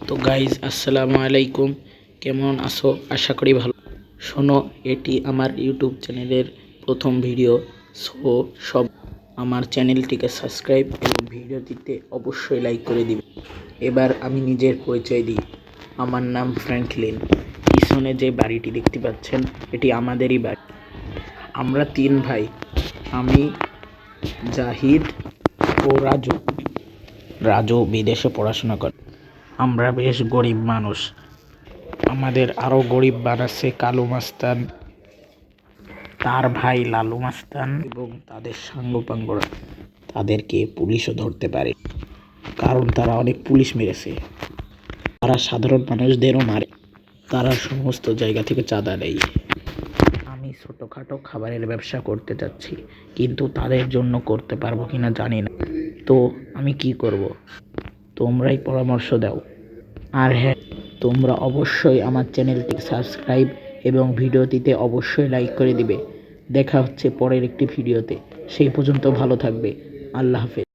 তো গাইজ আসসালামু আলাইকুম, কেমন আছো? আশা করি ভালো। শোনো, এটি আমার ইউটিউব চ্যানেলের প্রথম ভিডিও। সব আমার চ্যানেলটিকে সাবস্ক্রাইব এবং ভিডিওটিতে অবশ্যই লাইক করে দিবে। এবার আমি নিজের পরিচয় দিই। আমার নাম ফ্র্যাঙ্কলিন। পিছনে যে বাড়িটি দেখতে পাচ্ছেন এটি আমাদেরই বাড়ি। আমরা 3 ভাই, আমি, জাহিদ ও রাজু। রাজু বিদেশে পড়াশোনা করে। আমরা বেশ গরিব মানুষ। আমাদের আরও গরিব বানাচ্ছে কালু মাস্তান, তার ভাই লালু মাস্তান এবং তাদের সাঙ্গপাঙ্গরা। তাদেরকে পুলিশও ধরতে পারে, কারণ তারা অনেক পুলিশ মেরেছে। তারা সাধারণ মানুষদেরও মারে। তারা সমস্ত জায়গা থেকে চাঁদা নেয়। আমি ছোটোখাটো খাবারের ব্যবসা করতে চাচ্ছি, কিন্তু তাদের জন্য করতে পারবো কিনা জানি না। তো আমি কি করব? তোমরাই পরামর্শ দাও। আর হ্যাঁ, তোমরা অবশ্যই আমার চ্যানেলটি সাবস্ক্রাইব এবং ভিডিওটিতে অবশ্যই লাইক করে দিবে। দেখা হচ্ছে পরের একটি ভিডিওতে। সেই পর্যন্ত ভালো থাকবে। আল্লাহ হাফেজ।